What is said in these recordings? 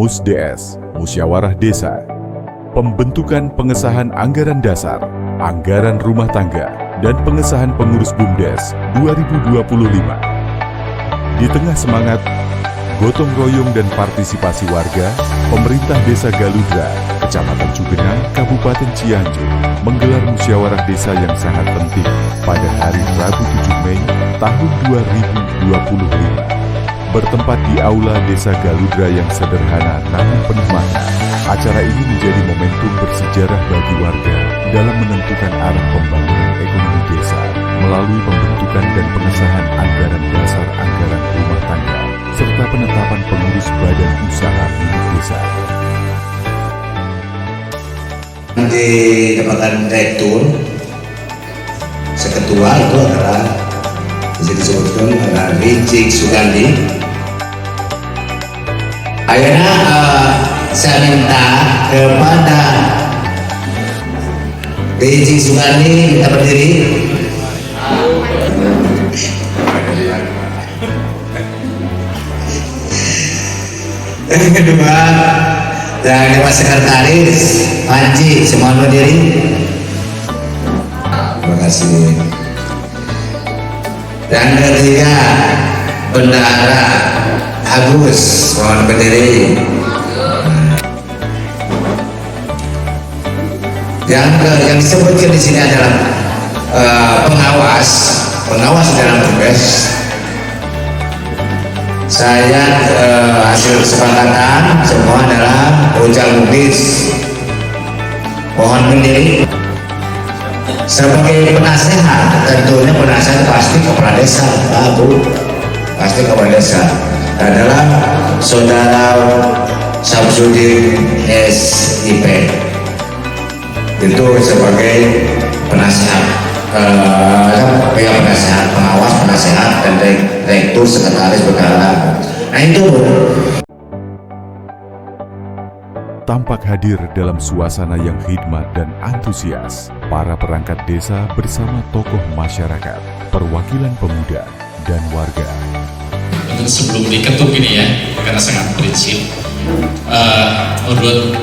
MUSDES, Musyawarah Desa. Pembentukan pengesahan anggaran dasar, anggaran rumah tangga, dan pengesahan pengurus BUMDes 2025. Di tengah semangat gotong royong dan partisipasi warga, pemerintah Desa Galudra, Kecamatan Cugenang, Kabupaten Cianjur, menggelar musyawarah desa yang sangat penting pada hari Rabu 7 Mei tahun 2025. Bertempat di Aula Desa Galudra yang sederhana namun penuh makna, acara ini menjadi momentum bersejarah bagi warga dalam menentukan arah pembangunan ekonomi desa melalui pembentukan dan pengesahan anggaran dasar anggaran rumah tangga serta penetapan pengurus badan usaha milik desa. Didapatkan direktur, seketua itu adalah bisa disebutkan adalah Rijik Sugandi. Akhirnya saya minta kepada Rijik Sugandi minta berdiri. Yang kedua, dan Dewan Sekretaris Panji semua berdiri. Terima kasih. Dan ketiga, Bendahara Agus mohon berdiri. Yang disebutkan di sini adalah pengawas dalam tugas. Saya hasil kesepakatan semua adalah Ujang Mubis mohon berdiri. Sebagai penasehat, tentunya penasehat pasti kepala desa, Bu, pasti kepala desa adalah Saudara Samsudin SIP, itu sebagai penasehat, penasehat, pengawas, penasehat, dan direktur sekretaris bendahara. Nah itu. Tampak hadir dalam suasana yang hikmat dan antusias, para perangkat desa bersama tokoh masyarakat, perwakilan pemuda, dan warga. Untuk sebelum diketuk ini ya, karena sangat prinsip, menurut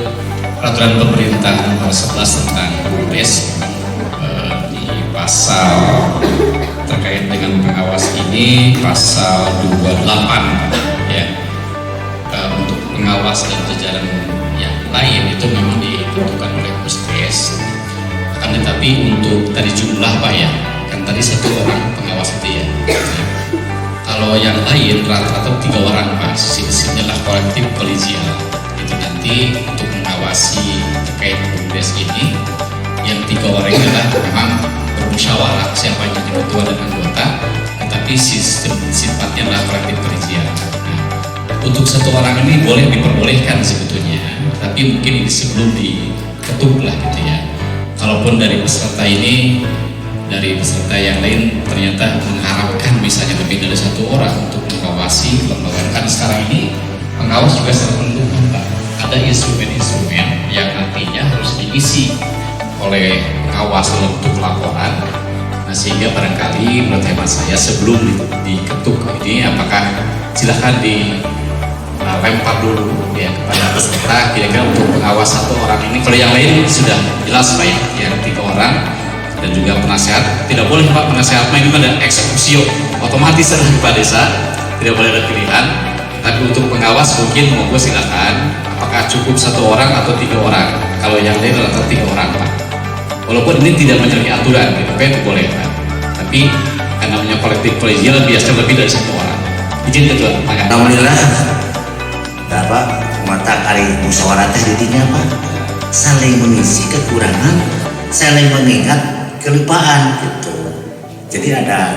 peraturan pemerintah nomor 11 tentang BUMDes, di pasal terkait dengan pengawas ini, pasal 28 ya, untuk pengawas dan jajaran yang lain itu memang ditentukan oleh MUSDes. Akan tetapi untuk tadi jumlah Pak ya, kan tadi satu orang pengawas itu ya. Kalau yang lain rata-rata 3 orang Pak, sistemnya lah kolektif kolegial. Itu nanti untuk mengawasi terkait BUMDes ini, yang 3 orang ini adalah memang bermusyawarah siapa yang jadi ketua dan anggota, tetapi sistem sifatnya adalah kolektif kolegial. Untuk 1 orang ini boleh diperbolehkan sebetulnya, tapi mungkin ini sebelum diketuk lah gitu ya. Kalaupun dari peserta ini, dari peserta yang lain ternyata mengharapkan misalnya lebih dari 1 orang untuk mengawasi lembaga, kan sekarang ini pengawas juga sangat menentukan Pak. Ada instrumen-instrumen yang nantinya harus diisi oleh pengawas untuk laporan. Nah sehingga barangkali menurut hemat saya sebelum diketuk ini, apakah silahkan dilempar dulu ya kepada peserta kira-kira untuk pengawas 1 orang ini. Kalau yang lain sudah jelas Pak ya, yang 3 orang. Dan juga penasehat, tidak boleh Pak, penasehat ini ada eksekusi otomatis adalah kepala desa, tidak boleh ada pilihan. Tapi untuk pengawas mungkin monggo silakan, apakah cukup 1 orang atau 3 orang. Kalau yang lain adalah 3 orang Pak, walaupun ini tidak menyalahi aturan itu boleh Pak, tapi karena namanya kolektif kolegial biasanya lebih dari 1 orang. Izin ketua. Alhamdulillah Bapak mata kali musyawarah intinya Pak, saling mengisi kekurangan, saling mengingat kelupaan gitu. Jadi ada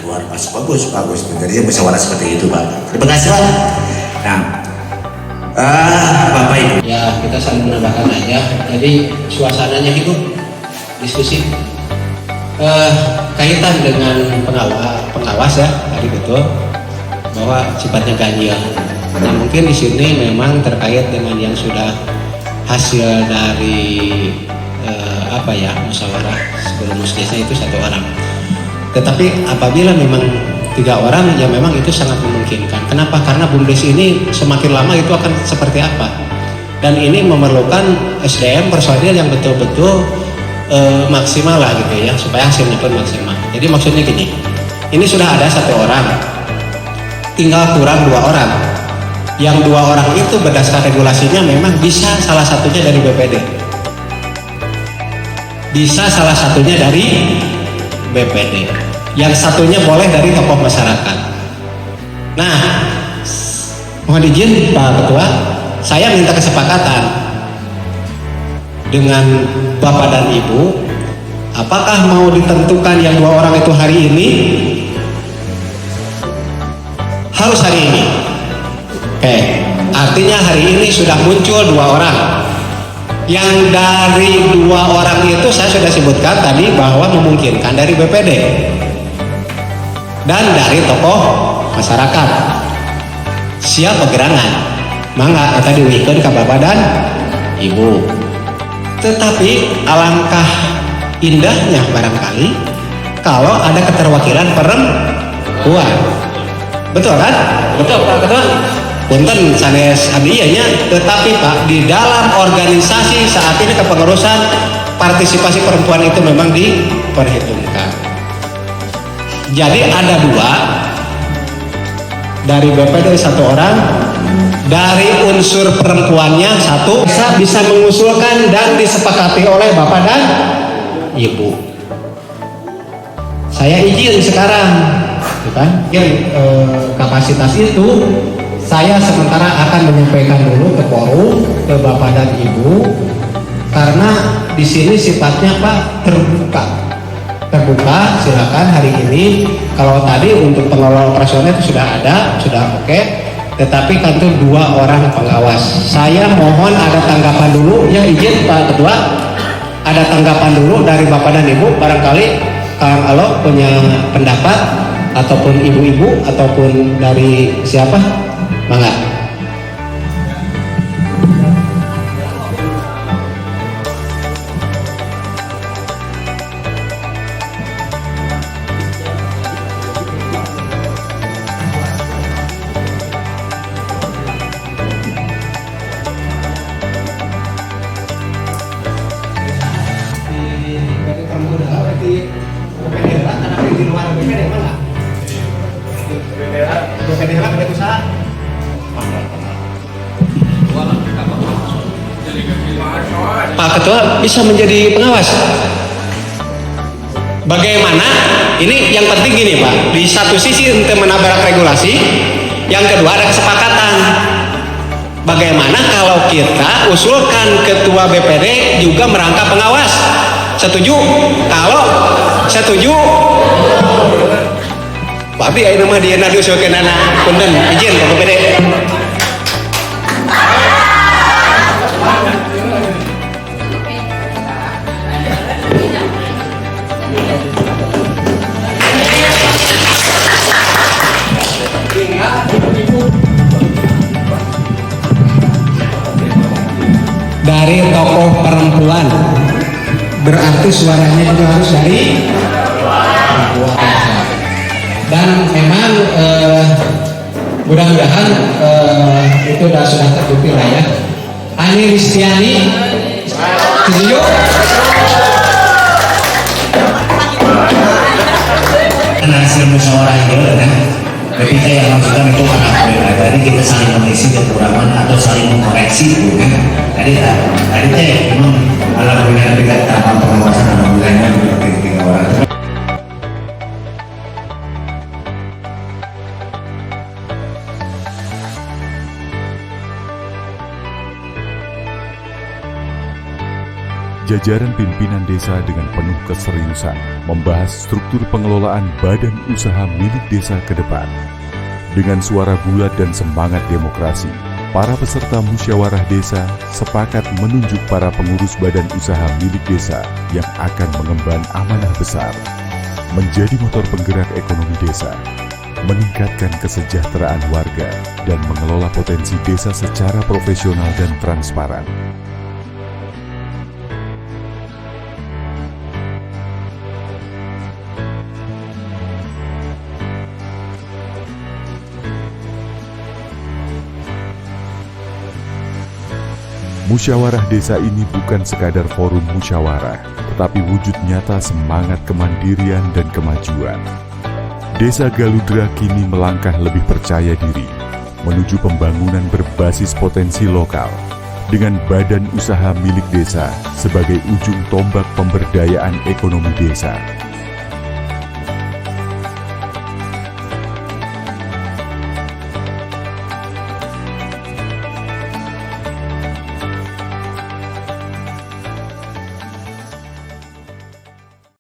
luar pas bagus. Jadi musyawarah seperti itu Pak. Terima kasih Pak. Nah, Bapak Ibu. Ya kita saling menambahkan aja. Jadi suasananya hidup, diskusi. Kaitan dengan pengawas ya tadi betul bahwa sifatnya ganjil. Nah mungkin di sini memang terkait dengan yang sudah hasil dari musyawarah sebelum musdesnya itu 1 orang. Tetapi apabila memang 3 orang ya memang itu sangat memungkinkan. Kenapa? Karena BUMDes ini semakin lama itu akan seperti apa, dan ini memerlukan SDM personil yang betul-betul maksimal lah gitu ya, supaya hasilnya pun maksimal. Jadi maksudnya gini, ini sudah ada 1 orang, tinggal kurang 2 orang. Yang 2 orang itu berdasarkan regulasinya memang bisa salah satunya dari BPD, bisa salah satunya dari BPD, yang satunya boleh dari tokoh masyarakat. Nah, mohon izin Pak Ketua, saya minta kesepakatan dengan Bapak dan Ibu, apakah mau ditentukan yang 2 orang itu hari ini? Harus hari ini. Oke, artinya hari ini sudah muncul 2 orang. Yang dari 2 orang itu saya sudah sebutkan tadi bahwa memungkinkan dari BPD dan dari tokoh masyarakat. Siap pegerangan, mangga tadi diujikan ke Bapak dan Ibu. Tetapi alangkah indahnya barangkali kalau ada keterwakilan perempuan. Betul kan? Betul Pak Ketua? Punten sanes adiyanya, tetapi Pak, di dalam organisasi saat ini kepengurusan partisipasi perempuan itu memang diperhitungkan. Jadi ada 2 dari BPD 1 orang, dari unsur perempuannya 1, bisa mengusulkan dan disepakati oleh Bapak dan Ibu. Saya izin sekarang, kan? Kapasitas itu saya sementara akan menyampaikan dulu ke forum, ke Bapak dan Ibu, karena di sini sifatnya Pak terbuka. Silakan hari ini. Kalau tadi untuk pengelola operasional itu sudah ada, sudah oke. Tetapi kan itu 2 orang pengawas. Saya mohon ada tanggapan dulu, yang izin Pak Ketua, ada tanggapan dulu dari Bapak dan Ibu. Barangkali Kang Alo punya pendapat, ataupun ibu-ibu, ataupun dari siapa? Mangga. Pak Ketua bisa menjadi pengawas. Bagaimana? Ini yang penting gini Pak, di satu sisi untuk menabrak regulasi, yang kedua ada kesepakatan. Bagaimana kalau kita usulkan ketua BPD juga merangkap pengawas? Setuju? Kalau setuju, berarti ini mah dia nadi usulkan anak punten izin ke BPD. Dari tokoh perempuan, berarti suaranya juga harus dari perempuan. Dan memang mudah-mudahan itu sudah terbukti lah ya. Ani Ristiani, setuju? Hasil musyawarah itu kan, ketika yang maksudkan itu akan berbeda. Jadi kita saling mengisi kekurangan atau saling mengkoreksi, kan? Tadi teh memang alhamdulillah tidak tanpa pengawasan, alhamdulillahnya tiga orang. Jajaran pimpinan desa dengan penuh keseriusan membahas struktur pengelolaan badan usaha milik desa ke depan. Dengan suara bulat dan semangat demokrasi, para peserta musyawarah desa sepakat menunjuk para pengurus badan usaha milik desa yang akan mengemban amanah besar, menjadi motor penggerak ekonomi desa, meningkatkan kesejahteraan warga, dan mengelola potensi desa secara profesional dan transparan. Musyawarah desa ini bukan sekadar forum musyawarah, tetapi wujud nyata semangat kemandirian dan kemajuan. Desa Galudra kini melangkah lebih percaya diri menuju pembangunan berbasis potensi lokal dengan badan usaha milik desa sebagai ujung tombak pemberdayaan ekonomi desa.